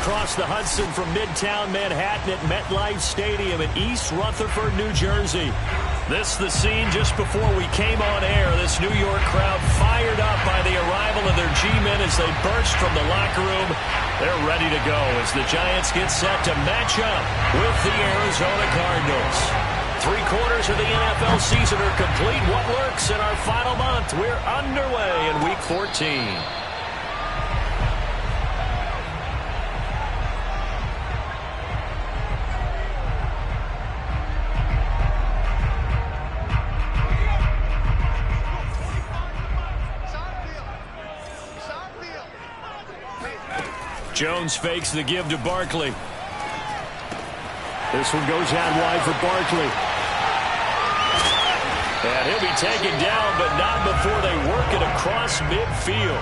across the Hudson from Midtown Manhattan at MetLife Stadium in East Rutherford, New Jersey. This the scene just before we came on air. This New York crowd fired up by the arrival of their G-men as they burst from the locker room. They're ready to go as the Giants get set to match up with the Arizona Cardinals. 3/4 of the NFL season are complete. What lurks in our final month? We're underway in Week 14. Jones fakes the give to Barkley. This one goes out wide for Barkley. And he'll be taken down, but not before they work it across midfield.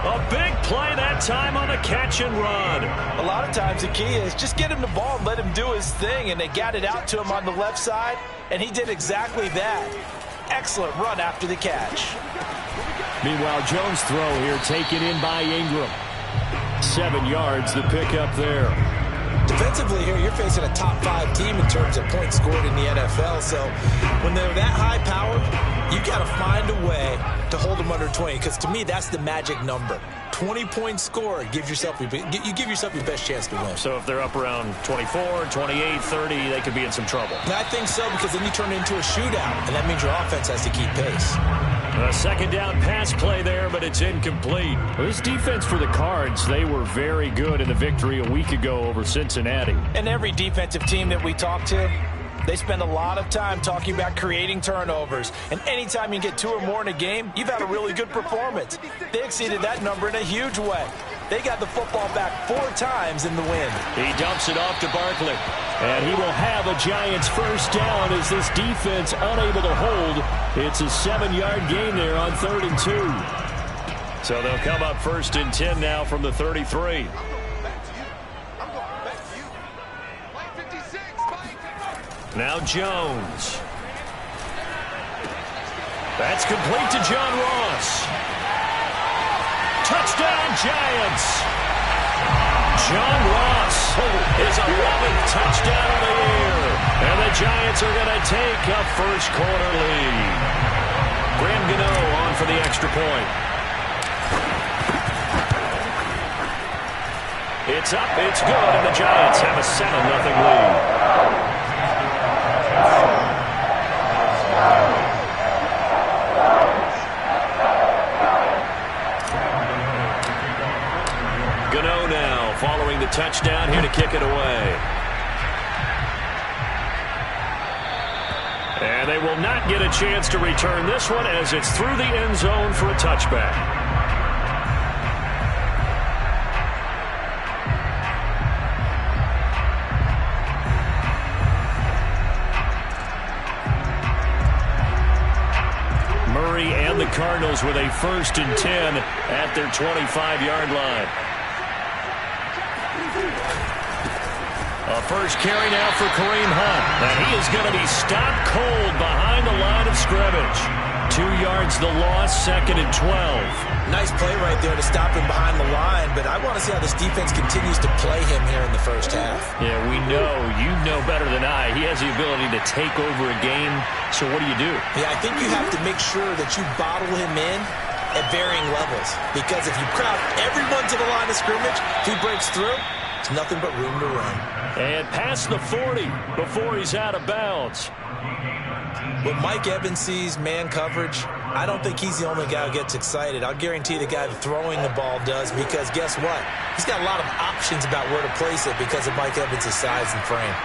A big play that time on the catch and run. A lot of times the key is just get him the ball and let him do his thing, and they got it out to him on the left side, and he did exactly that. Excellent run after the catch. Meanwhile, Jones' throw here taken in by Ingram. 7 yards, the pickup there. Defensively here, you're facing a top 5 team in terms of points scored in the NFL. So when they're that high powered, you got to find a way to hold them under 20. Because to me, that's the magic number. 20 points scored gives yourself you give yourself your best chance to win. So if they're up around 24, 28, 30, they could be in some trouble. And I think so, because then you turn it into a shootout, and that means your offense has to keep pace. A second down pass play there, but it's incomplete. This defense for the Cards, they were very good in the victory a week ago over Cincinnati. And every defensive team that we talk to, they spend a lot of time talking about creating turnovers. And anytime you get 2 or more in a game, you've had a really good performance. They exceeded that number in a huge way. They got the football back 4 times in the win. He dumps it off to Barkley. And he will have a Giants first down as this defense unable to hold. It's a 7-yard gain there on 3rd and 2. So they'll come up 1st and 10 now from the 33. Now Jones. That's complete to John Ross. Touchdown Giants. John Ross, his 11th touchdown of the year. And the Giants are going to take a first-quarter lead. Graham Gano on for the extra point. It's up, it's good, and the Giants have a 7-0 lead. Gano now following the touchdown here to kick it away. And they will not get a chance to return this one as it's through the end zone for a touchback. Murray and the Cardinals with a 1st and 10 at their 25-yard line. A first carry now for Kareem Hunt. And he is going to be stopped cold behind the line of scrimmage. 2 yards the loss, 2nd and 12. Nice play right there to stop him behind the line, but I want to see how this defense continues to play him here in the first half. Yeah, we know, you know better than I, he has the ability to take over a game, so what do you do? Yeah, I think you have to make sure that you bottle him in at varying levels, because if you crowd everyone to the line of scrimmage, if he breaks through, it's nothing but room to run. And past the 40 before he's out of bounds. When Mike Evans sees man coverage, I don't think he's the only guy who gets excited. I'll guarantee the guy throwing the ball does, because guess what? He's got a lot of options about where to place it because of Mike Evans' size and frame.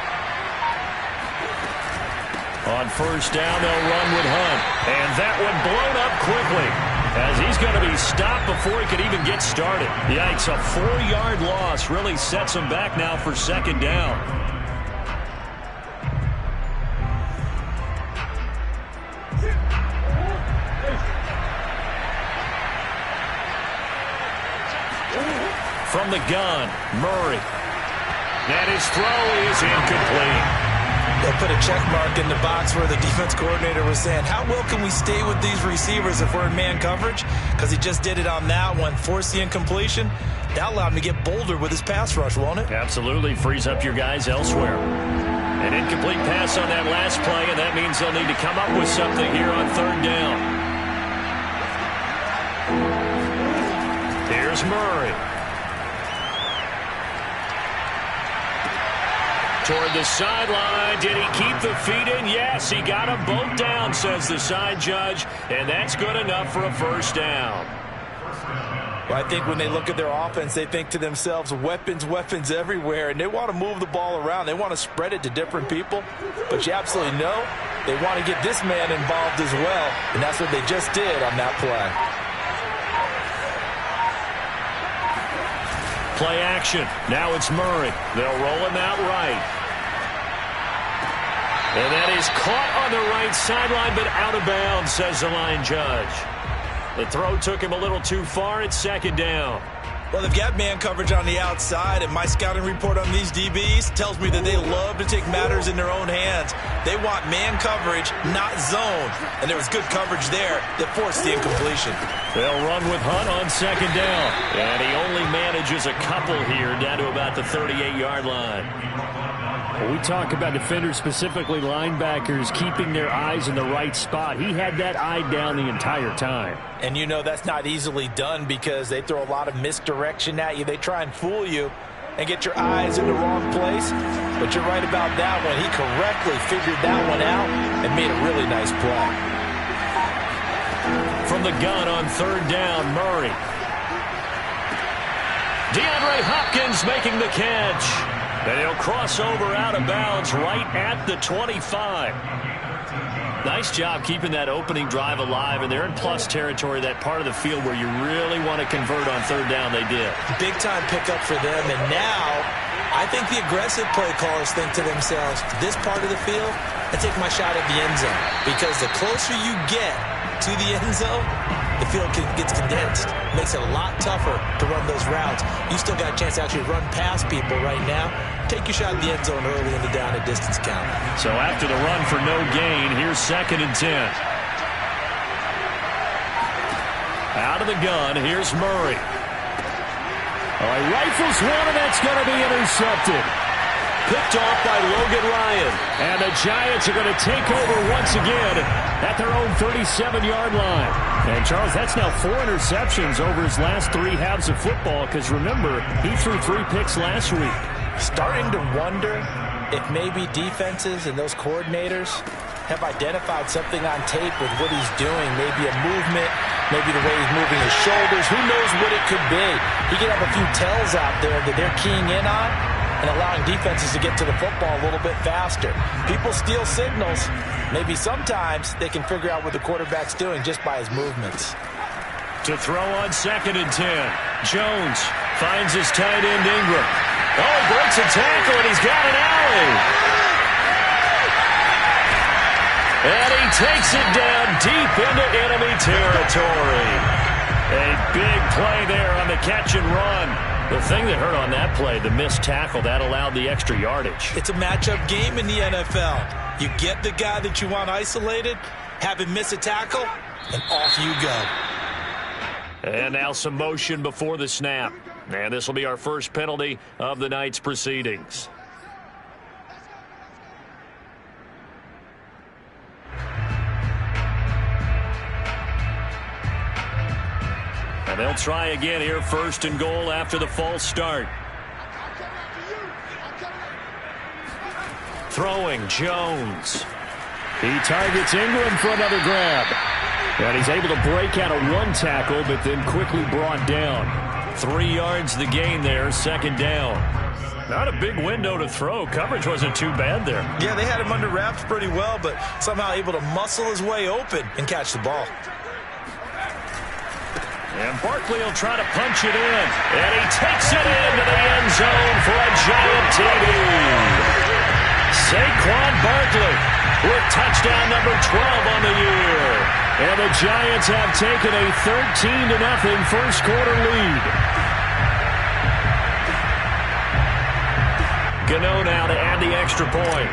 On first down, they'll run with Hunt. And that one blown up quickly as he's going to be stopped before he could even get started. Yikes, a 4-yard loss really sets him back now for 2nd down. From the gun, Murray. And his throw is incomplete. They'll put a check mark in the box where the defense coordinator was saying, how well can we stay with these receivers if we're in man coverage? Because he just did it on that one, forced the incompletion. That allowed him to get bolder with his pass rush, won't it? Absolutely. Frees up your guys elsewhere. An incomplete pass on that last play, and that means they'll need to come up with something here on third down. Here's Murray. Toward the sideline. Did he keep the feet in? Yes, he got them both down, says the side judge, and that's good enough for a first down. Well, I think when they look at their offense, they think to themselves, weapons, weapons everywhere, and they want to move the ball around. They want to spread it to different people, but you absolutely know they want to get this man involved as well, and that's what they just did on that play. Play action. Now it's Murray. They'll roll him out right. And that is caught on the right sideline, but out of bounds, says the line judge. The throw took him a little too far. It's second down. Well, they've got man coverage on the outside, and my scouting report on these DBs tells me that they love to take matters in their own hands. They want man coverage, not zone. And there was good coverage there that forced the incompletion. They'll run with Hunt on second down. And he only manages a couple here down to about the 38-yard line. When we talk about defenders, specifically linebackers, keeping their eyes in the right spot. He had that eye down the entire time. And you know that's not easily done because they throw a lot of misdirection at you. They try and fool you and get your eyes in the wrong place. But you're right about that one. He correctly figured that one out and made a really nice play. From the gun on third down, Murray. DeAndre Hopkins making the catch. And he'll cross over out of bounds right at the 25. Nice job keeping that opening drive alive, and they're in plus territory, that part of the field where you really want to convert on third down. They did. Big time pickup for them, and now I think the aggressive play callers think to themselves, this part of the field, I take my shot at the end zone, because the closer you get to the end zone, the field gets condensed. Makes it a lot tougher to run those routes. You still got a chance to actually run past people right now. Take your shot at the end zone early in the down and distance count. So after the run for no gain, here's 2nd and 10. Out of the gun, here's Murray. All right, rifles one, and that's going to be intercepted. Picked off by Logan Ryan. And the Giants are going to take over once again at their own 37-yard line. And, Charles, that's now 4 interceptions over his last 3 halves of football, because, remember, he threw 3 picks last week. Starting to wonder if maybe defenses and those coordinators have identified something on tape with what he's doing. Maybe a movement, maybe the way he's moving his shoulders. Who knows what it could be? He could have a few tells out there that they're keying in on and allowing defenses to get to the football a little bit faster. People steal signals. Maybe sometimes they can figure out what the quarterback's doing just by his movements. To throw on 2nd and 10. Jones finds his tight end Ingram. Oh, he breaks a tackle, and he's got an alley. And he takes it down deep into enemy territory. A big play there on the catch and run. The thing that hurt on that play, the missed tackle, that allowed the extra yardage. It's a matchup game in the NFL. You get the guy that you want isolated, have him miss a tackle, and off you go. And now some motion before the snap. And this will be our first penalty of the night's proceedings. And they'll try again here, 1st and goal after the false start. Throwing, Jones. He targets Ingram for another grab. And he's able to break out of 1 tackle, but then quickly brought down. 3 yards the gain there, 2nd down. Not a big window to throw. Coverage wasn't too bad there. Yeah, they had him under wraps pretty well, but somehow able to muscle his way open and catch the ball. And Barkley will try to punch it in. And he takes it into the end zone for a Giant TD. Saquon Barkley with touchdown number 12 on the year. And the Giants have taken a 13-0 first quarter lead. Gano now to add the extra point.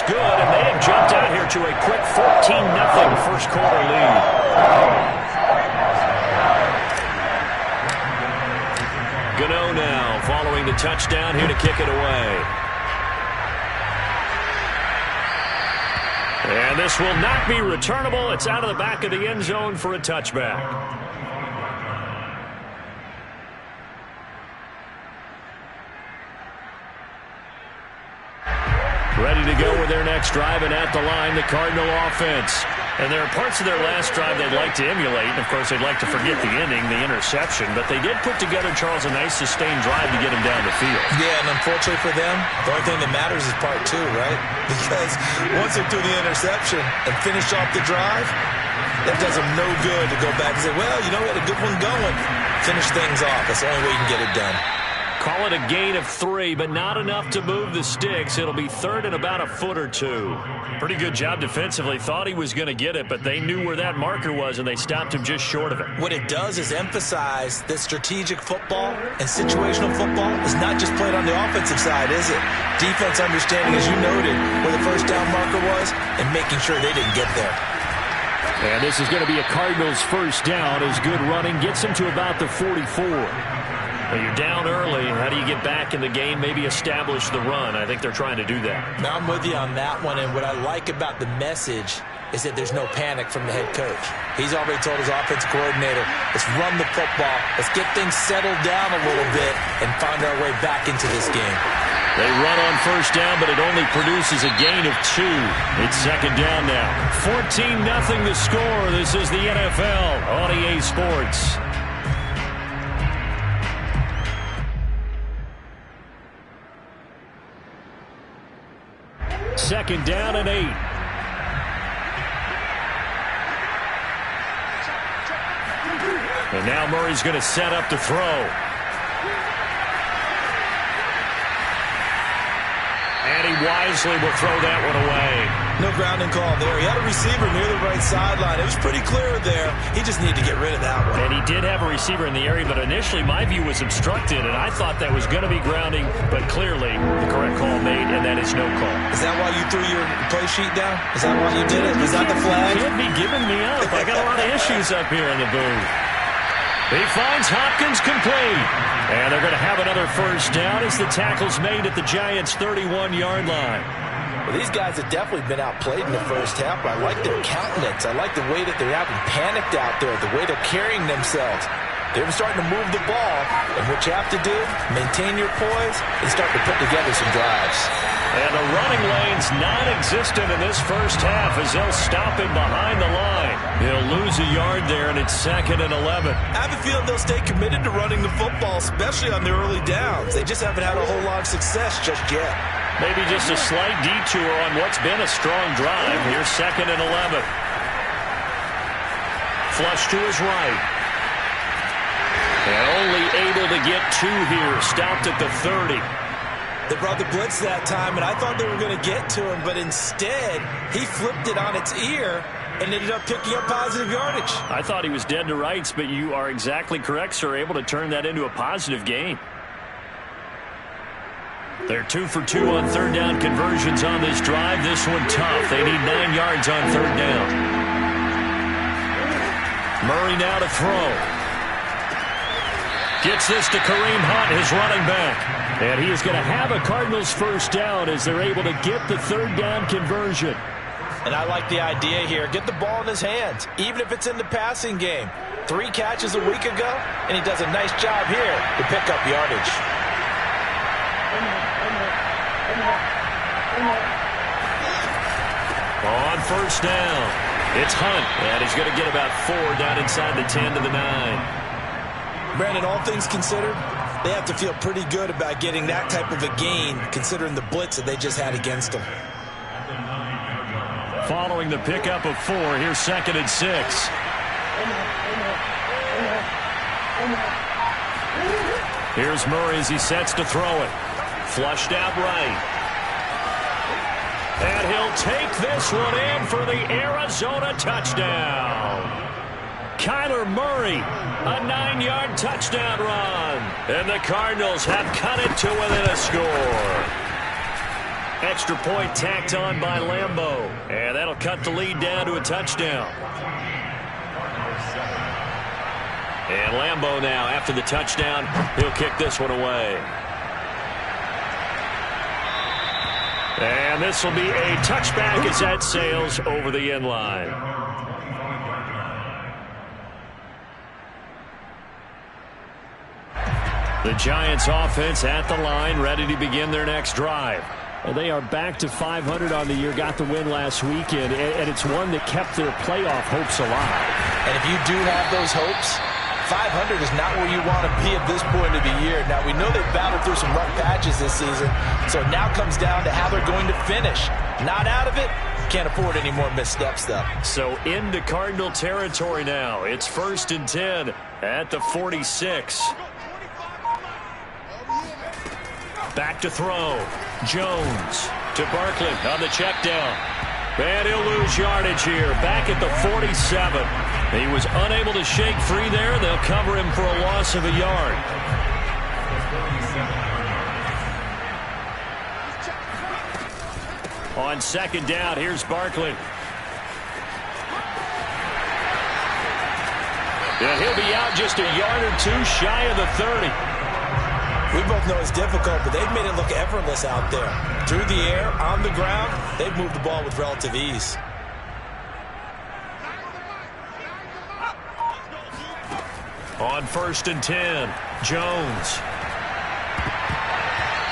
good, and they have jumped out here to a quick 14-0 first quarter lead. Gano now following the touchdown here to kick it away. And this will not be returnable. It's out of the back of the end zone for a touchback. Ready to go with their next drive, and at the line, the Cardinal offense. And there are parts of their last drive they'd like to emulate. And, of course, they'd like to forget the ending, the interception. But they did put together, Charles, a nice sustained drive to get him down the field. Yeah, and unfortunately for them, the only thing that matters is part two, right? Because once they do the interception and finish off the drive, that does them no good to go back and say, well, you know, we had a good one going. Finish things off. That's the only way you can get it done. Call it a gain of 3, but not enough to move the sticks. It'll be third and about a foot or two. Pretty good job defensively. Thought he was going to get it, but they knew where that marker was, and they stopped him just short of it. What it does is emphasize that strategic football and situational football is not just played on the offensive side, is it? Defense understanding, as you noted, where the first down marker was and making sure they didn't get there. And this is going to be a Cardinals first down as good running gets them to about the 44. Well, you're down early. How do you get back in the game, maybe establish the run? I think they're trying to do that. Now, I'm with you on that one, and what I like about the message is that there's no panic from the head coach. He's already told his offensive coordinator, let's run the football, let's get things settled down a little bit and find our way back into this game. They run on first down, but it only produces a gain of 2. It's second down now. 14-0 the score. This is the NFL on EA Sports. Second down and 8. And now Murray's going to set up to throw. And he wisely will throw that one away. No grounding call there. He had a receiver near the right sideline. It was pretty clear there. He just needed to get rid of that one. And he did have a receiver in the area, but initially my view was obstructed, and I thought that was going to be grounding, but clearly the correct call made, and that is no call. Is that why you threw your play sheet down? Is that why you did it? Is that the flag? You can't be giving me up. I got a lot of issues up here in the booth. He finds Hopkins complete. And they're going to have another first down as the tackle's made at the Giants' 31-yard line. Well, these guys have definitely been outplayed in the first half, but I like their countenance. I like the way that they haven't panicked out there, the way they're carrying themselves. They're starting to move the ball, and what you have to do, maintain your poise, and start to put together some drives. And the running lane's non-existent in this first half as they'll stop him behind the line. He'll lose a yard there, and it's second and 11. I have a feeling they'll stay committed to running the football, especially on the early downs. They just haven't had a whole lot of success just yet. Maybe just a slight detour on what's been a strong drive. Here's second and 11. Flush to his right. And only able to get 2 here. Stopped at the 30. They brought the blitz that time, and I thought they were going to get to him, but instead, he flipped it on its ear and ended up picking up positive yardage. I thought he was dead to rights, but you are exactly correct, sir. Able to turn that into a positive gain. They're 2 for 2 on third down conversions on this drive. This one tough. They need 9 yards on third down. Murray now to throw. Gets this to Kareem Hunt, his running back. And he is going to have a Cardinals first down as they're able to get the third down conversion. And I like the idea here. Get the ball in his hands, even if it's in the passing game. 3 catches a week ago, and he does a nice job here to pick up yardage. On first down, it's Hunt, and he's going to get about 4 down inside the 10 to the 9. Brandon, all things considered, they have to feel pretty good about getting that type of a gain, considering the blitz that they just had against them. Following the pickup of 4, here's second and 6. Here's Murray as he sets to throw it. Flushed out right. And he'll take this one in for the Arizona touchdown. Kyler Murray, a 9-yard touchdown run. And the Cardinals have cut it to within a score. Extra point tacked on by Lambeau. And that'll cut the lead down to a touchdown. And Lambeau now, after the touchdown, he'll kick this one away. And this will be a touchback as that sails over the end line. The Giants offense at the line, ready to begin their next drive. Well, they are back to 500 on the year, got the win last weekend, and it's one that kept their playoff hopes alive. And if you do have those hopes, 500 is not where you want to be at this point of the year. Now, we know they've battled through some rough patches this season, so it now comes down to how they're going to finish. Not out of it. Can't afford any more missteps, though. So into Cardinal territory now. It's 1st and 10 at the 46. Back to throw. Jones to Barkley on the check down. And he'll lose yardage here. Back at the 47. He was unable to shake free there. They'll cover him for a loss of a yard. On 2nd down, here's Barkley. And he'll be out just a yard or two shy of the 30. We both know it's difficult, but they've made it look effortless out there. Through the air, on the ground, they've moved the ball with relative ease. On 1st and 10, Jones.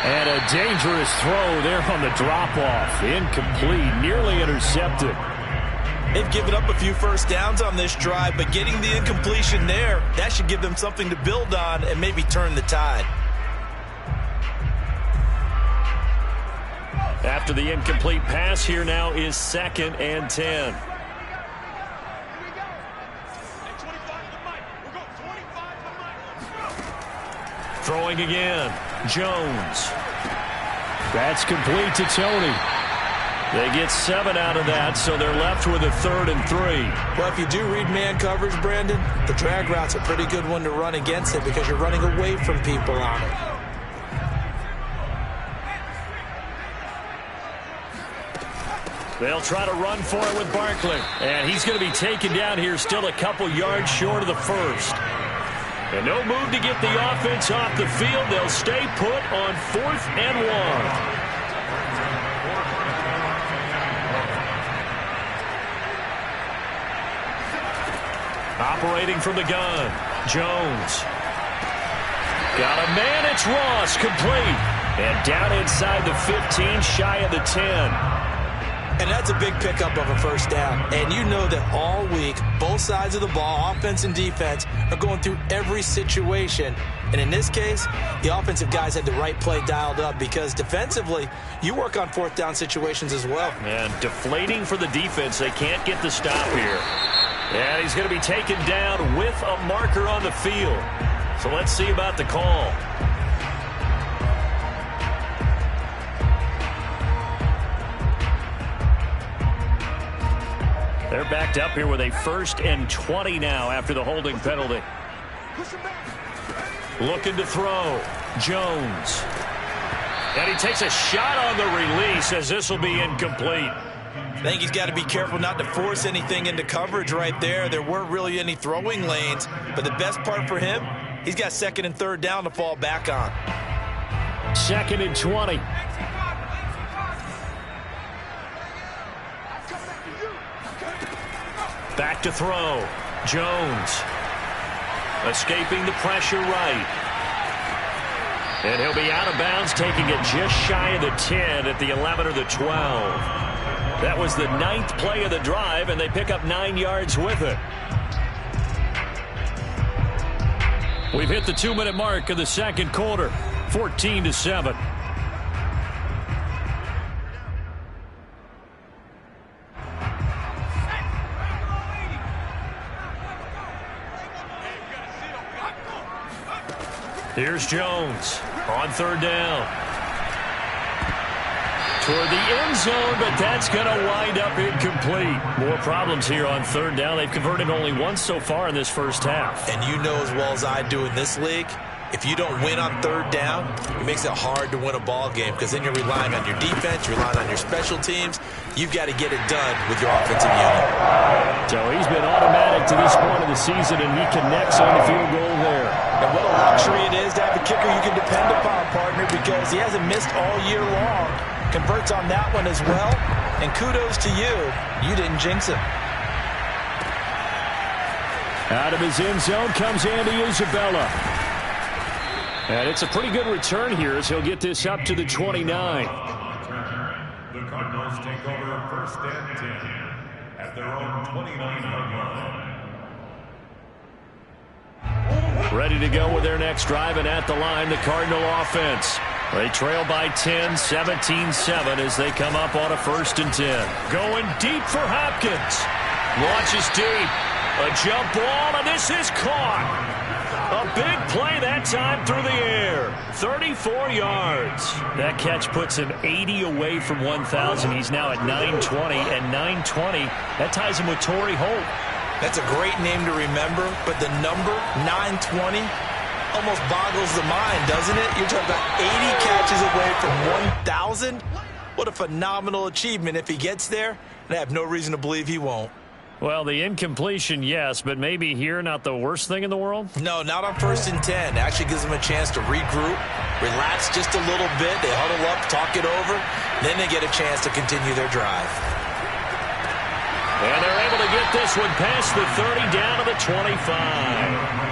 And a dangerous throw there on the drop-off. Incomplete, nearly intercepted. They've given up a few first downs on this drive, but getting the incompletion there, that should give them something to build on and maybe turn the tide. After the incomplete pass, here now is 2nd and 10. Throwing again. Jones. That's complete to Tony. They get 7 out of that, so they're left with a 3rd and 3. Well, if you do read man coverage, Brandon, the drag route's a pretty good one to run against it because you're running away from people on it. They'll try to run for it with Barkley. And he's going to be taken down here still a couple yards short of the 1st. And no move to get the offense off the field. They'll stay put on 4th and 1. Operating from the gun. Jones. Got a man. It's Ross. Complete. And down inside the 15, shy of the 10. And that's a big pickup of a first down. And you know that all week, both sides of the ball, offense and defense, are going through every situation. And in this case, the offensive guys had the right play dialed up because defensively, you work on 4th down situations as well. And deflating for the defense. They can't get the stop here. And he's going to be taken down with a marker on the field. So let's see about the call. They're backed up here with a 1st and 20 now after the holding penalty. Looking to throw. Jones. And he takes a shot on the release as this will be incomplete. I think he's got to be careful not to force anything into coverage right there. There weren't really any throwing lanes, but the best part for him, he's got 2nd and 3rd down to fall back on. 2nd and 20. Back to throw. Jones. Escaping the pressure right. And he'll be out of bounds, taking it just shy of the 10 at the 11 or the 12. That was the 9th play of the drive, and they pick up 9 yards with it. We've hit the 2-minute mark of the 2nd quarter. 14-7. Here's Jones on 3rd down. Toward the end zone, but that's going to wind up incomplete. More problems here on 3rd down. They've converted only once so far in this first half. And you know as well as I do in this league, If you don't win on third down, it makes it hard to win a ball game because then you're relying on your defense, you're relying on your special teams. You've got to get it done with your offensive unit. So he's been automatic to this point of the season, and he connects on the field goal there. And what a luxury it is to have a kicker you can depend upon, partner, because he hasn't missed all year long. Converts on that one as well. And kudos to you. You didn't jinx him. Out of his end zone comes Andy Isabella. And it's a pretty good return here as he'll get this up to the 29. The Cardinals take over first and 10 at their own 29-yard line. Ready to go with their next drive, and at the line, the Cardinal offense. They trail by 10, 17-7 as they come up on a 1st and 10. Going deep for Hopkins. Launches deep. A jump ball, and this is caught. A big play that time through the air. 34 yards. That catch puts him 80 away from 1,000. He's now at 920, and 920, that ties him with Torrey Holt. That's a great name to remember, but the number, 920, almost boggles the mind, doesn't it? You're talking about 80 catches away from 1,000? What a phenomenal achievement if he gets there, and I have no reason to believe he won't. Well, the incompletion, yes, but maybe here not the worst thing in the world? No, not on 1st and 10. It actually gives them a chance to regroup, relax just a little bit. They huddle up, talk it over, then they get a chance to continue their drive. And they're able to get this one past the 30 down to the 25.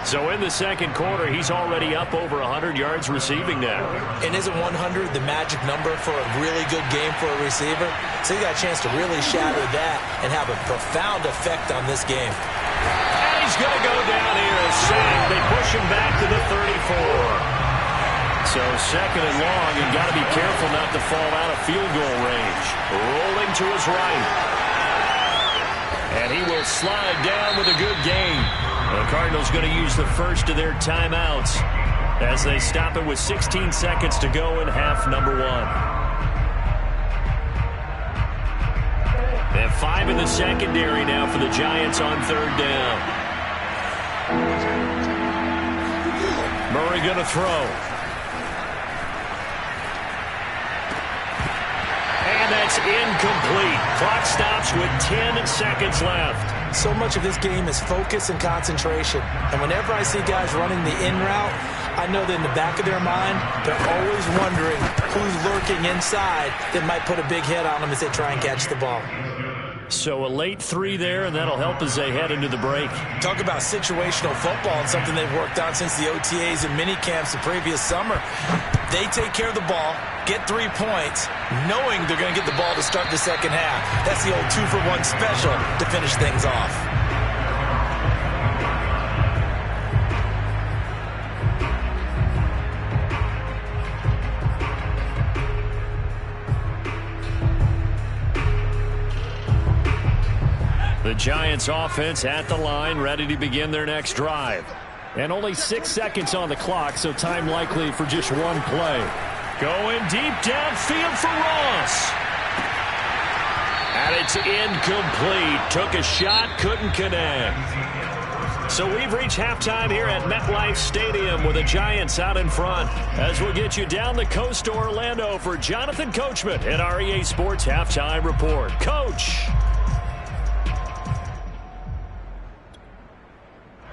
So in the second quarter, he's already up over 100 yards receiving now. And isn't 100 the magic number for a really good game for a receiver? So you got a chance to really shatter that and have a profound effect on this game. And he's going to go down here as sacked. They push him back to the 34. So second and long, and got to be careful not to fall out of field goal range. Rolling to his right. And he will slide down with a good gain. The Cardinals going to use the first of their timeouts as they stop it with 16 seconds to go in half number 1. They have 5 in the secondary now for the Giants on third down. Murray going to throw. And that's incomplete. Clock stops with 10 seconds left. So much of this game is focus and concentration. And whenever I see guys running the in route, I know that in the back of their mind, they're always wondering who's lurking inside that might put a big hit on them as they try and catch the ball. So a late 3 there, and that'll help as they head into the break. Talk about situational football and something they've worked on since the OTAs and mini camps the previous summer. They take care of the ball, get 3 points, knowing they're going to get the ball to start the second half. That's the old 2-for-1 special to finish things off. The Giants offense at the line, ready to begin their next drive. And only 6 seconds on the clock, so time likely for just one play. Going deep downfield for Ross. And it's incomplete. Took a shot, couldn't connect. So we've reached halftime here at MetLife Stadium with the Giants out in front. As we'll get you down the coast to Orlando for Jonathan Coachman at our EA Sports Halftime Report. Coach.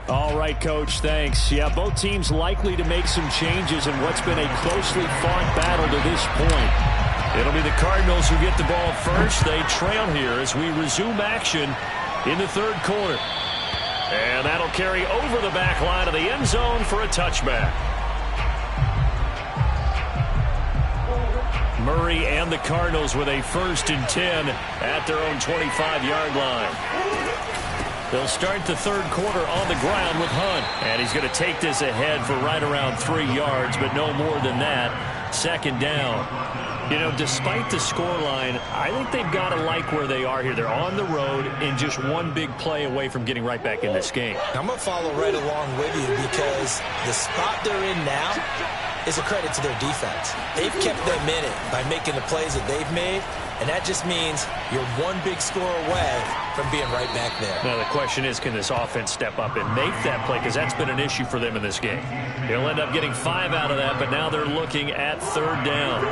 All right, Coach, thanks. Yeah, both teams likely to make some changes in what's been a closely fought battle to this point. It'll be the Cardinals who get the ball first. They trail here as we resume action in the third quarter. And that'll carry over the back line of the end zone for a touchback. Murray and the Cardinals with a 1st and 10 at their own 25-yard line. They'll start the third quarter on the ground with Hunt. And he's going to take this ahead for right around 3 yards, but no more than that. Second down. You know, despite the scoreline, I think they've got to like where they are here. They're on the road and just one big play away from getting right back in this game. I'm going to follow right along with you because the spot they're in now is a credit to their defense. They've kept them in it by making the plays that they've made. And that just means you're one big score away from being right back there. Now the question is, can this offense step up and make that play? Because that's been an issue for them in this game. He'll end up getting 5 out of that, but now they're looking at 3rd down.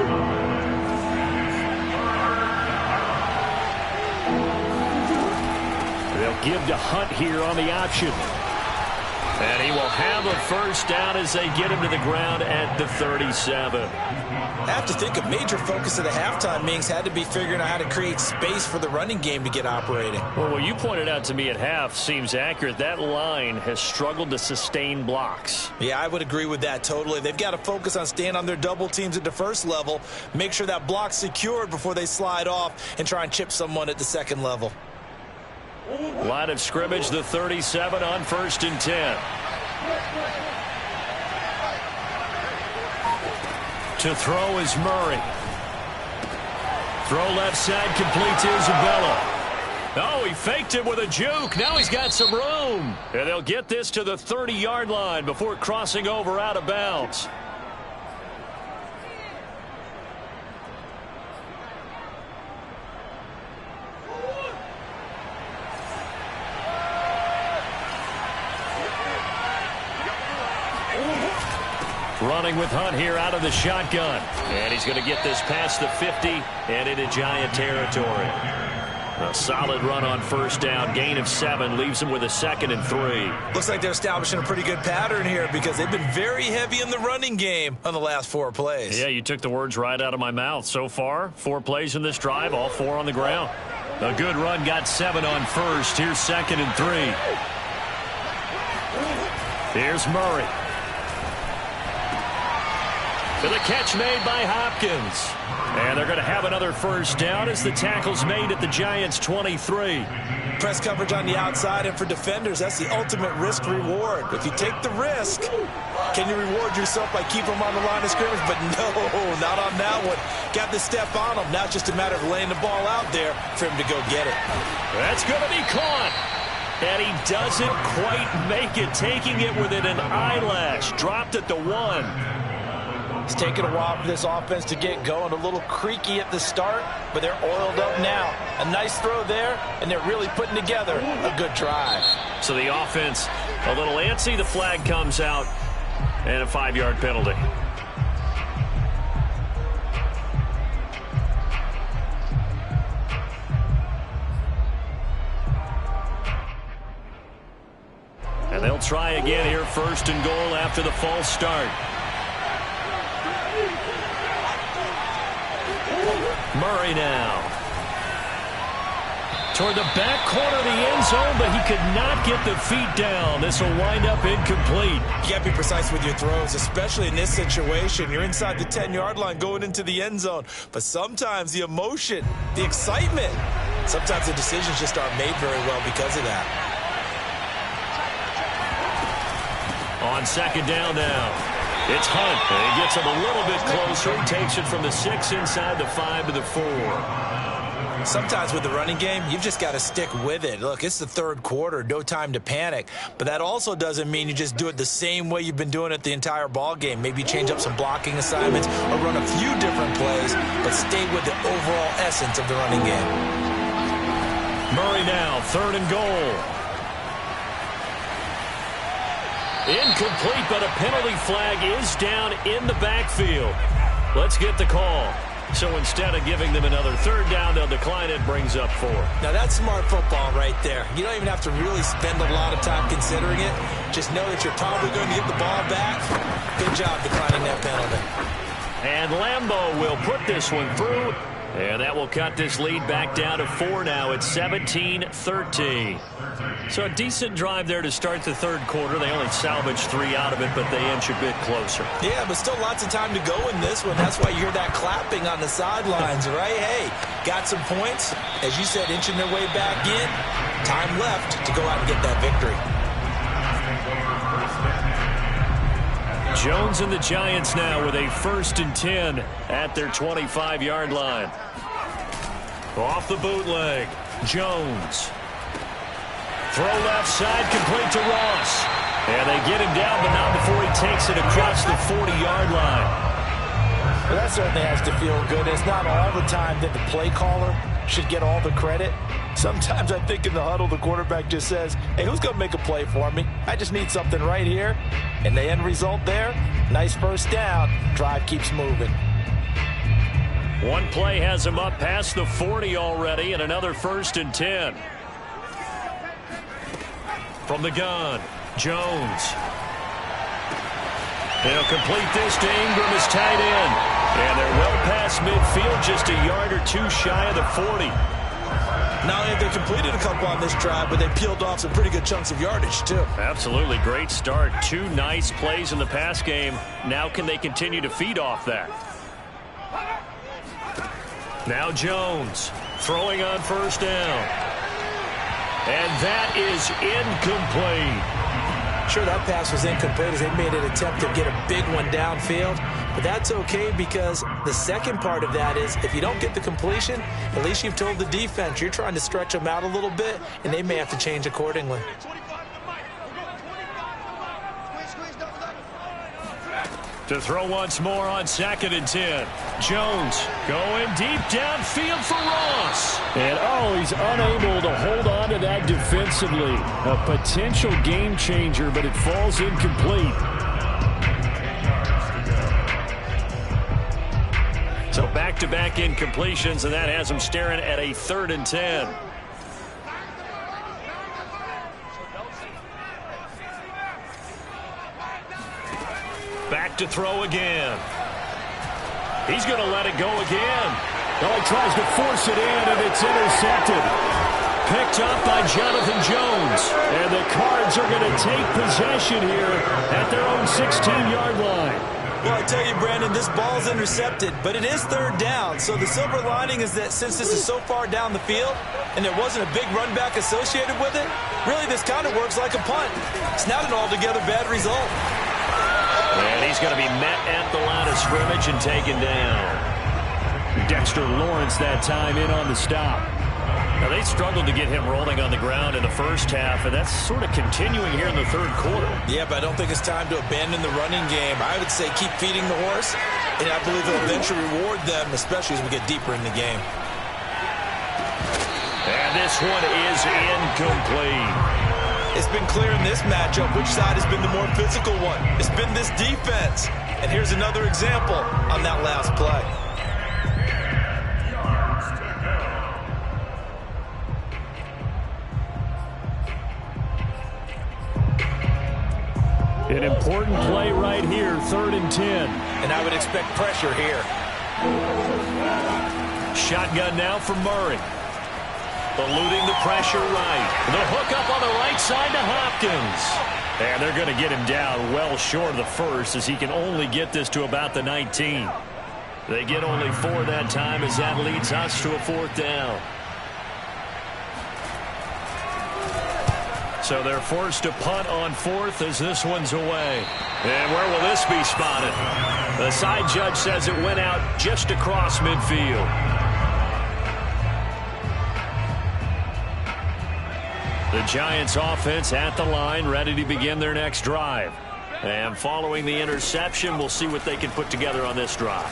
They'll give to Hunt here on the option. And he will have a 1st down as they get him to the ground at the 37. I have to think a major focus of the halftime meetings had to be figuring out how to create space for the running game to get operating. Well, what you pointed out to me at half seems accurate. That line has struggled to sustain blocks. Yeah, I would agree with that totally. They've got to focus on staying on their double teams at the 1st level, make sure that block's secured before they slide off and try and chip someone at the 2nd level. Line of scrimmage, the 37 on 1st and 10. To throw is Murray. Throw left side, complete to Isabella. Oh, he faked it with a juke. Now he's got some room. And they'll get this to the 30-yard line before crossing over out of bounds. Running with Hunt here out of the shotgun. And he's going to get this past the 50 and into Giant territory. A solid run on 1st down. Gain of 7 leaves him with a 2nd and 3. Looks like they're establishing a pretty good pattern here because they've been very heavy in the running game on the last 4 plays. Yeah, you took the words right out of my mouth. So far, 4 plays in this drive, all 4 on the ground. A good run, got 7 on 1st. Here's 2nd and 3. Here's Murray. To the catch made by Hopkins. And they're going to have another 1st down as the tackle's made at the Giants' 23. Press coverage on the outside, and for defenders, that's the ultimate risk-reward. If you take the risk, can you reward yourself by keeping them on the line of scrimmage? But no, not on that one. Got the step on him. Now it's just a matter of laying the ball out there for him to go get it. That's going to be caught. And he doesn't quite make it, taking it within an eyelash. Dropped at the 1. It's taken a while for this offense to get going. A little creaky at the start, but they're oiled up now. A nice throw there, and they're really putting together a good drive. So the offense a little antsy. The flag comes out, and a 5-yard penalty. And they'll try again here, 1st and goal after the false start. Murray now. Toward the back corner of the end zone, but he could not get the feet down. This will wind up incomplete. You got to be precise with your throws, especially in this situation. You're inside the 10-yard line going into the end zone. But sometimes the emotion, the excitement, sometimes the decisions just aren't made very well because of that. On 2nd down now. It's Hunt, and he gets him a little bit closer. He takes it from the 6 inside the 5 to the 4. Sometimes with the running game, you've just got to stick with it. Look, it's the 3rd quarter, no time to panic. But that also doesn't mean you just do it the same way you've been doing it the entire ball game. Maybe change up some blocking assignments or run a few different plays, but stay with the overall essence of the running game. Murray now, 3rd and goal. Incomplete, but a penalty flag is down in the backfield. Let's get the call. So instead of giving them another 3rd down, they'll decline it, brings up 4. Now that's smart football right there. You don't even have to really spend a lot of time considering it. Just know that you're probably going to get the ball back. Good job declining that penalty. And Lambeau will put this one through. And that will cut this lead back down to 4 now. It's 17-13. So a decent drive there to start the 3rd quarter. They only salvaged 3 out of it, but they inch a bit closer. Yeah, but still lots of time to go in this one. That's why you hear that clapping on the sidelines, right? Hey, got some points. As you said, inching their way back in. Time left to go out and get that victory. Jones and the Giants now with a 1st and 10 at their 25-yard line. Off the bootleg, Jones. Throw left side, complete to Ross. And they get him down, but not before he takes it across the 40-yard line. Well, that certainly has to feel good. It's not all the time that the play caller should get all the credit. Sometimes I think in the huddle, the quarterback just says, hey, who's going to make a play for me? I just need something right here. And the end result there, nice first down. Drive keeps moving. One play has him up past the 40 already, and another 1st and 10. From the gun, Jones. They'll complete this to Ingram as tight end. And they're well past midfield, just a yard or two shy of the 40. Not only have they completed a couple on this drive, but they peeled off some pretty good chunks of yardage, too. Absolutely. Great start. 2 nice plays in the pass game. Now can they continue to feed off that? Now Jones throwing on 1st down. And that is incomplete. Sure, that pass was incomplete as they made an attempt to get a big one downfield. But that's okay because the second part of that is if you don't get the completion, at least you've told the defense you're trying to stretch them out a little bit, and they may have to change accordingly. To throw once more on 2nd and 10. Jones going deep downfield for Ross. And he's unable to hold on to that defensively. A potential game changer, but it falls incomplete. So back-to-back incompletions, and that has him staring at a 3rd and 10. Back to throw again. He's going to let it go again. He tries to force it in, and it's intercepted. Picked up by Jonathan Jones. And the Cards are going to take possession here at their own 16-yard line. Well, I tell you, Brandon, this ball's intercepted, but it is 3rd down. So the silver lining is that since this is so far down the field and there wasn't a big run back associated with it, really this kind of works like a punt. It's not an altogether bad result. And he's going to be met at the line of scrimmage and taken down. Dexter Lawrence that time in on the stop. Now, they struggled to get him rolling on the ground in the first half, and that's sort of continuing here in the 3rd quarter. Yeah, but I don't think it's time to abandon the running game. I would say keep feeding the horse, and I believe it'll eventually reward them, especially as we get deeper in the game. And this one is incomplete. It's been clear in this matchup which side has been the more physical one. It's been this defense. And here's another example on that last play. An important play right here, 3rd and 10. And I would expect pressure here. Shotgun now for Murray. Eluding the pressure right. The hook up on the right side to Hopkins. And they're going to get him down well short of the first as he can only get this to about the 19. They get only 4 that time as that leads us to a 4th down. So they're forced to punt on 4th as this one's away. And where will this be spotted? The side judge says it went out just across midfield. The Giants offense at the line, ready to begin their next drive. And following the interception, we'll see what they can put together on this drive.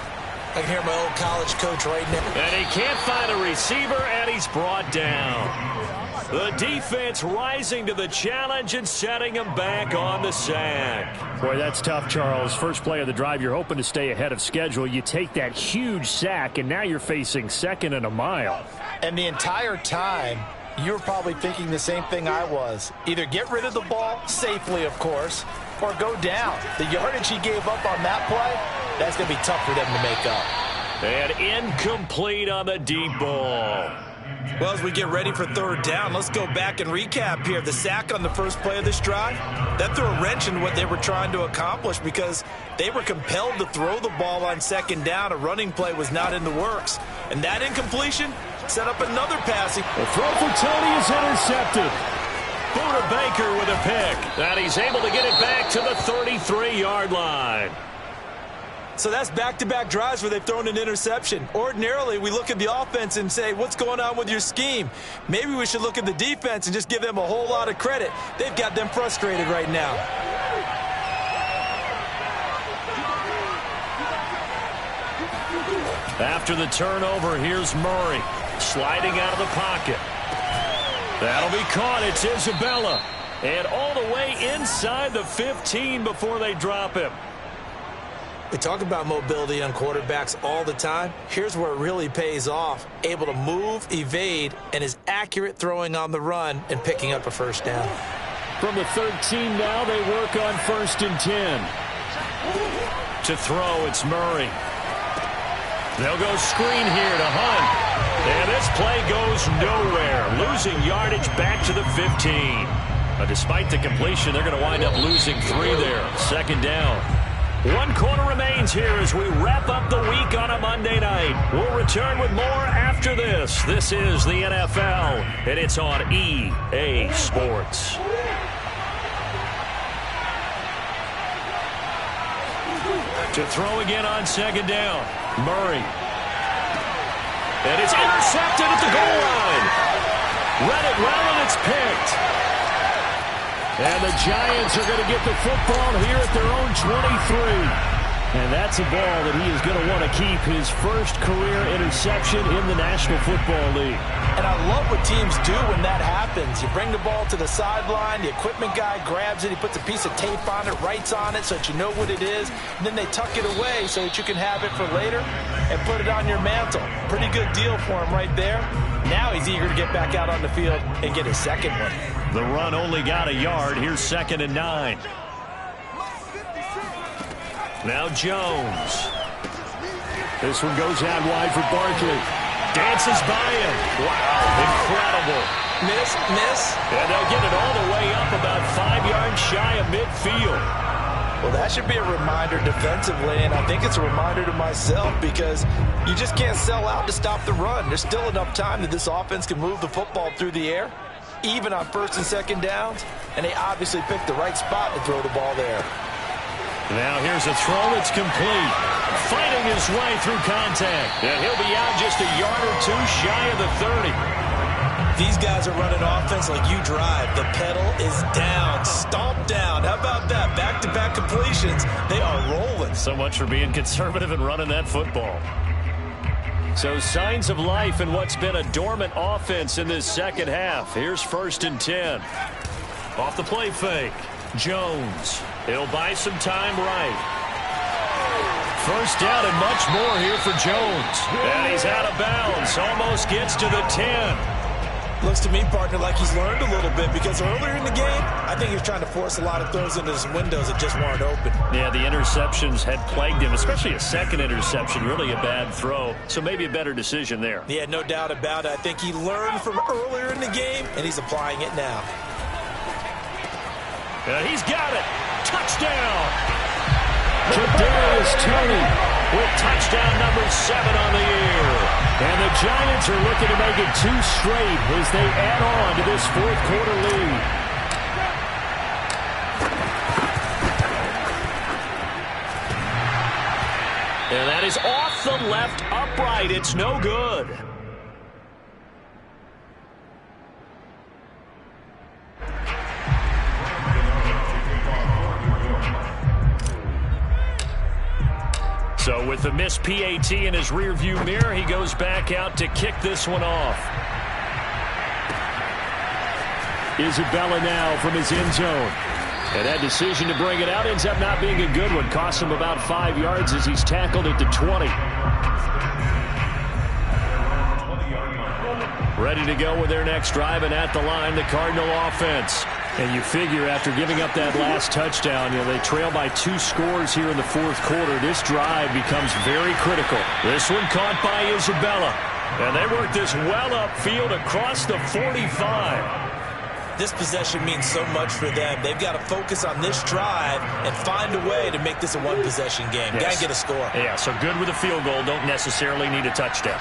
I can hear my old college coach right now. And he can't find a receiver, and he's brought down. The defense rising to the challenge and setting him back on the sack. Boy, that's tough, Charles. First play of the drive, you're hoping to stay ahead of schedule. You take that huge sack, and now you're facing 2nd and a mile. And the entire time, you were probably thinking the same thing I was. Either get rid of the ball, safely, of course, or go down. The yardage he gave up on that play, that's going to be tough for them to make up. And incomplete on the deep ball. Well, as we get ready for 3rd down, let's go back and recap here. The sack on the first play of this drive, that threw a wrench in what they were trying to accomplish because they were compelled to throw the ball on 2nd down. A running play was not in the works. And that incompletion set up another passing. The throw for Tony is intercepted. Buda Baker with a pick. And he's able to get it back to the 33-yard line. So that's back-to-back drives where they've thrown an interception. Ordinarily, we look at the offense and say, what's going on with your scheme? Maybe we should look at the defense and just give them a whole lot of credit. They've got them frustrated right now. After the turnover, here's Murray sliding out of the pocket. That'll be caught. It's Isabella. And all the way inside the 15 before they drop him. We talk about mobility on quarterbacks all the time. Here's where it really pays off. Able to move, evade, and is accurate throwing on the run and picking up a first down. From the 13 now, they work on 1st and 10. To throw, it's Murray. They'll go screen here to Hunt. And this play goes nowhere. Losing yardage back to the 15. But despite the completion, they're going to wind up losing 3 there. 2nd down. 1 quarter remains here as we wrap up the week on a Monday night. We'll return with more after this. This is the NFL, and it's on EA Sports. To throw again on 2nd down. Murray. And it's intercepted at the goal line. Read it well, and it's picked. And the Giants are going to get the football here at their own 23. And that's a ball that he is going to want to keep, his first career interception in the National Football League. And I love what teams do when that happens. You bring the ball to the sideline, the equipment guy grabs it, he puts a piece of tape on it, writes on it so that you know what it is, and then they tuck it away so that you can have it for later and put it on your mantle. Pretty good deal for him right there. Now he's eager to get back out on the field and get his second one. The run only got a yard. Here's 2nd and 9. Now Jones. This one goes out wide for Barkley. Dances by him. Wow, incredible. Miss. And they'll get it all the way up about 5 yards shy of midfield. Well, that should be a reminder defensively, and I think it's a reminder to myself because you just can't sell out to stop the run. There's still enough time that this offense can move the football through the air, even on 1st and 2nd downs, and they obviously picked the right spot to throw the ball there. Now here's a throw that's complete. Fighting his way through contact. And he'll be out just a yard or 2 shy of the 30. These guys are running offense like you drive. The pedal is down, stomp down. How about that? Back-to-back completions. They are rolling. So much for being conservative and running that football. So signs of life in what's been a dormant offense in this second half. Here's 1st and 10. Off the play fake. Jones. He'll buy some time right. 1st down and much more here for Jones. And he's out of bounds. Almost gets to the 10. Looks to me, partner, like he's learned a little bit because earlier in the game, I think he was trying to force a lot of throws into his windows that just weren't open. Yeah, the interceptions had plagued him, especially a second interception, really a bad throw. So maybe a better decision there. Yeah, no doubt about it. I think he learned from earlier in the game, and he's applying it now. And he's got it. Touchdown. Kadarius Toney with touchdown number 7 on the year. And the Giants are looking to make it 2 straight as they add on to this 4th quarter lead. And that is off the left upright. It's no good. So with the missed PAT in his rearview mirror, he goes back out to kick this one off. Isabella now from his end zone. And that decision to bring it out ends up not being a good one. Costs him about 5 yards as he's tackled at the 20. Ready to go with their next drive, and at the line, the Cardinal offense. And you figure after giving up that last touchdown, they trail by 2 scores here in the 4th quarter. This drive becomes very critical. This one caught by Isabella. And they work this well upfield across the 45. This possession means so much for them. They've got to focus on this drive and find a way to make this a one-possession game. Yes. Got to get a score. Yeah, so good with a field goal. Don't necessarily need a touchdown.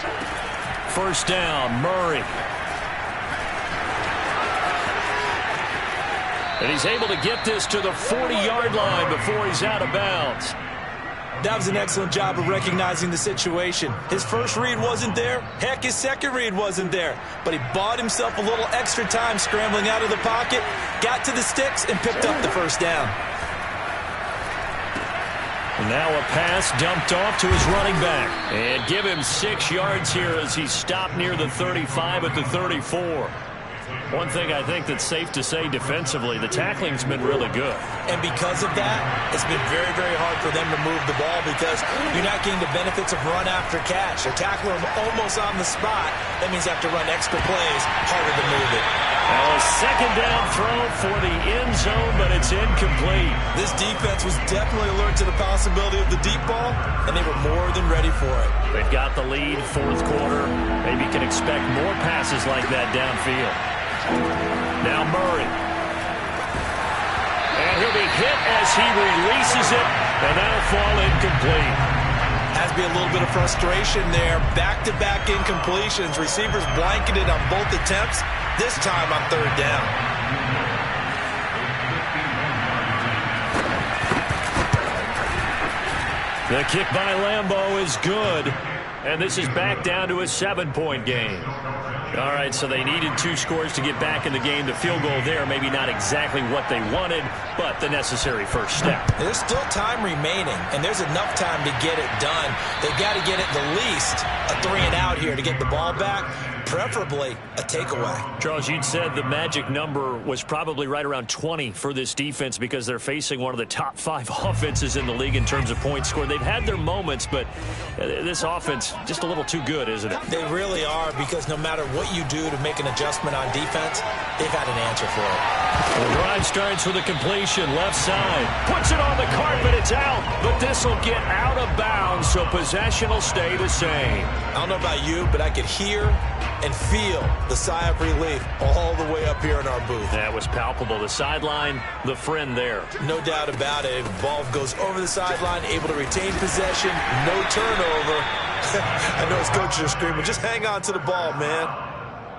1st down, Murray. And he's able to get this to the 40-yard line before he's out of bounds. That was an excellent job of recognizing the situation. His first read wasn't there. Heck, his second read wasn't there. But he bought himself a little extra time scrambling out of the pocket, got to the sticks, and picked up the 1st down. Now a pass dumped off to his running back. And give him 6 yards here as he stopped near the 35 at the 34. One thing I think that's safe to say defensively, the tackling's been really good. And because of that, it's been very, very hard for them to move the ball because you're not getting the benefits of run after catch. They're tackling them almost on the spot. That means you have to run extra plays, harder to move it. Now a second down throw for the end zone, but it's incomplete. This defense was definitely alert to the possibility of the deep ball, and they were more than ready for it. They've got the lead, fourth quarter. Maybe you can expect more passes like that downfield. Now Murray. And he'll be hit as he releases it, and that'll fall incomplete. Has to be a little bit of frustration there. Back-to-back incompletions. Receivers blanketed on both attempts, this time on third down. The kick by Lambeau is good, and this is back down to a 7-point game. All right, so they needed 2 scores to get back in the game. The field goal there, maybe not exactly what they wanted, but the necessary first step. There's still time remaining, and there's enough time to get it done. They've got to get it the least a 3-and-out here to get the ball back, preferably a takeaway. Charles, you'd said the magic number was probably right around 20 for this defense because they're facing one of the top 5 offenses in the league in terms of points scored. They've had their moments, but this offense just a little too good, isn't it? They really are, because no matter what you do to make an adjustment on defense, they've had an answer for it. The drive starts with a completion, left side. Puts it on the carpet, it's out, but this will get out of bounds, so possession will stay the same. I don't know about you, but I could hear and feel the sigh of relief all the way up here in our booth. That was palpable. The sideline, the friend there. No doubt about it. The ball goes over the sideline, able to retain possession, no turnover. I know his coaches are screaming, just hang on to the ball, man.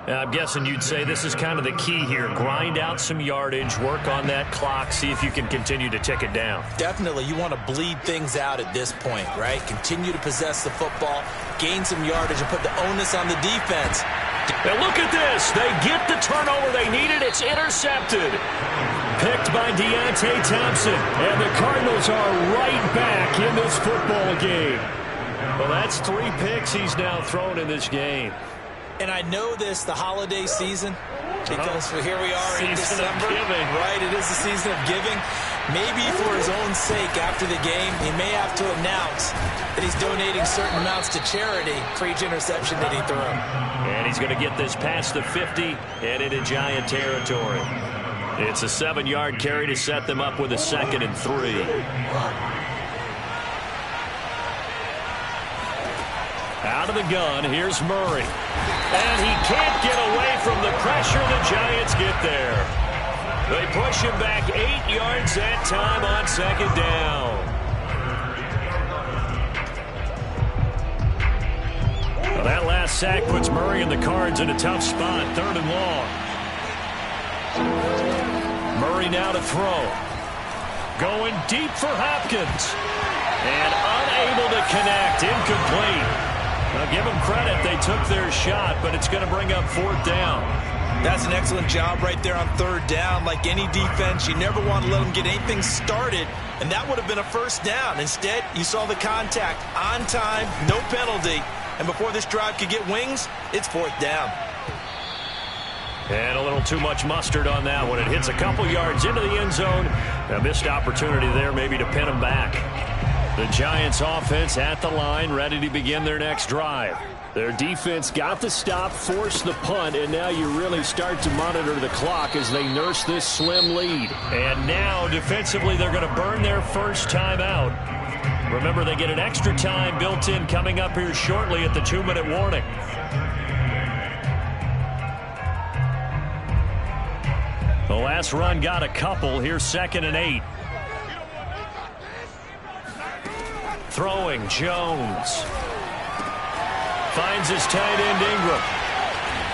I'm guessing you'd say this is kind of the key here. Grind out some yardage, work on that clock, see if you can continue to tick it down. Definitely. You want to bleed things out at this point, right? Continue to possess the football, gain some yardage, and put the onus on the defense. Now look at this. They get the turnover they needed. It's intercepted. Picked by Deontay Thompson. And the Cardinals are right back in this football game. Well, that's 3 picks he's now thrown in this game. And I know this, the holiday season, because here we are in December. Right, it is the season of giving. Maybe for his own sake, after the game, he may have to announce that he's donating certain amounts to charity for each interception that he threw. And he's going to get this past the 50 and into Giant territory. It's a 7-yard carry to set them up with a 2nd and 3. Out of the gun, here's Murray. And he can't get away from the pressure. The Giants get there. They push him back 8 yards that time on 2nd down. Well, that last sack puts Murray and the Cards in a tough spot, 3rd and long. Murray now to throw. Going deep for Hopkins. And unable to connect, incomplete. Now, give them credit. They took their shot, but it's going to bring up 4th down. That's an excellent job right there on 3rd down. Like any defense, you never want to let them get anything started, and that would have been a 1st down. Instead, you saw the contact on time, no penalty, and before this drive could get wings, it's 4th down. And a little too much mustard on that one. It hits a couple yards into the end zone. A missed opportunity there maybe to pin them back. The Giants offense at the line, ready to begin their next drive. Their defense got the stop, forced the punt, and now you really start to monitor the clock as they nurse this slim lead. And now, defensively, they're going to burn their first time out. Remember, they get an extra time built in coming up here shortly at the 2-minute warning. The last run got a couple. Here's 2nd and 8. Throwing, Jones. Finds his tight end, Ingram.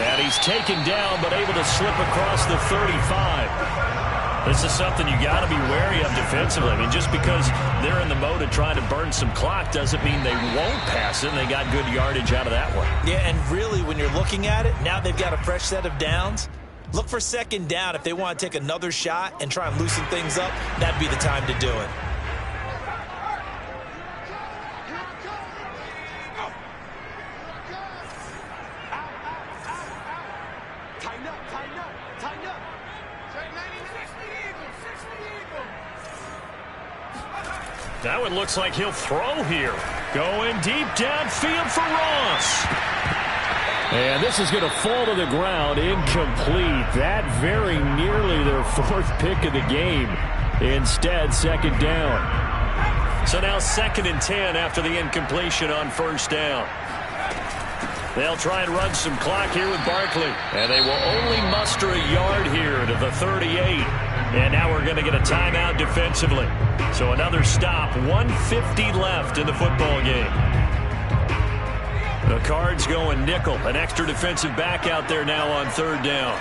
And he's taken down, but able to slip across the 35. This is something you got to be wary of defensively. I mean, just because they're in the mode of trying to burn some clock doesn't mean they won't pass it. They got good yardage out of that one. Yeah, and really, when you're looking at it, now they've got a fresh set of downs. Look for 2nd down. If they want to take another shot and try and loosen things up, that'd be the time to do it. That one looks like he'll throw here. Going deep downfield for Ross. And this is going to fall to the ground, incomplete. That very nearly their fourth pick of the game. Instead, second down. So now 2nd and 10 after the incompletion on first down. They'll try and run some clock here with Barkley. And they will only muster a yard here to the 38. And now we're going to get a timeout defensively. So another stop, 1:50 left in the football game. The Cards going nickel. An extra defensive back out there now on 3rd down.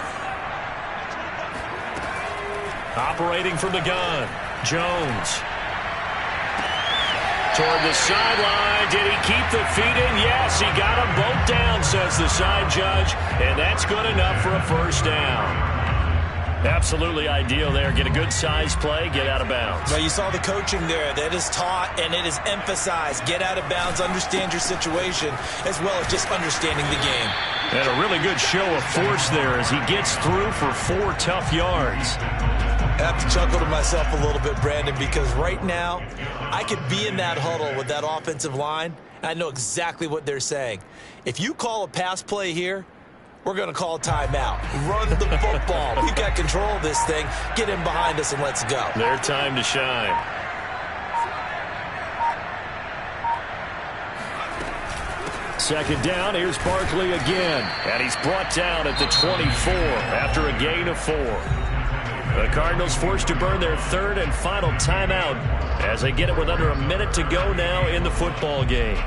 Operating from the gun, Jones. Toward the sideline. Did he keep the feet in? Yes, he got them both down, says the side judge. And that's good enough for a first down. Absolutely ideal there. Get a good size play, get out of bounds. Well, you saw the coaching there. That is taught and it is emphasized. Get out of bounds, understand your situation, as well as just understanding the game. And a really good show of force there as he gets through for 4 tough yards. I have to chuckle to myself a little bit, Brandon, because right now I could be in that huddle with that offensive line, and I know exactly what they're saying. If you call a pass play here, we're going to call a timeout. Run the football. We've got control of this thing. Get in behind us and let's go. Their time to shine. Second down, here's Barkley again. And he's brought down at the 24 after a gain of 4. The Cardinals forced to burn their 3rd and final timeout as they get it with under a minute to go now in the football game.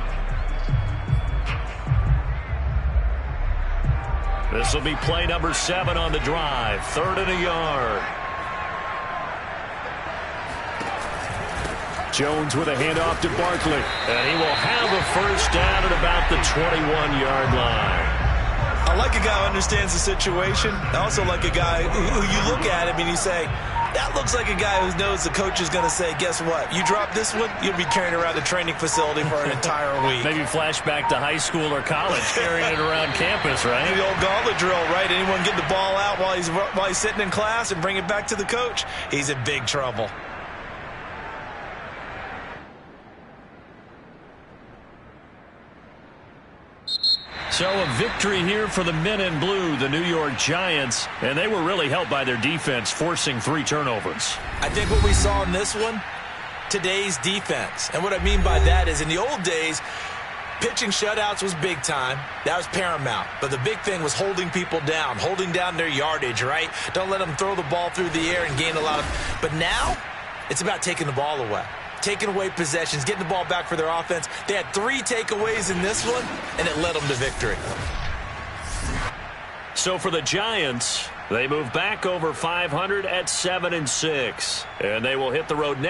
This will be play number 7 on the drive. 3rd and a yard. Jones with a handoff to Barkley. And he will have a first down at about the 21-yard line. I like a guy who understands the situation. I also like a guy who you look at him and you say, that looks like a guy who knows the coach is going to say, guess what? You drop this one, you'll be carrying around the training facility for an entire week. Maybe flashback to high school or college, carrying it around campus, right? The old gauntlet drill, right? Anyone get the ball out while he's sitting in class and bring it back to the coach, he's in big trouble. So a victory here for the men in blue, the New York Giants, and they were really helped by their defense, forcing 3 turnovers. I think what we saw in this one, today's defense. And what I mean by that is in the old days, pitching shutouts was big time. That was paramount. But the big thing was holding people down, holding down their yardage, right? Don't let them throw the ball through the air and gain a lot of... But now, it's about taking the ball away. Taking away possessions, getting the ball back for their offense. They had 3 takeaways in this one, and it led them to victory. So for the Giants, they move back over 500 at 7-6. And they will hit the road next.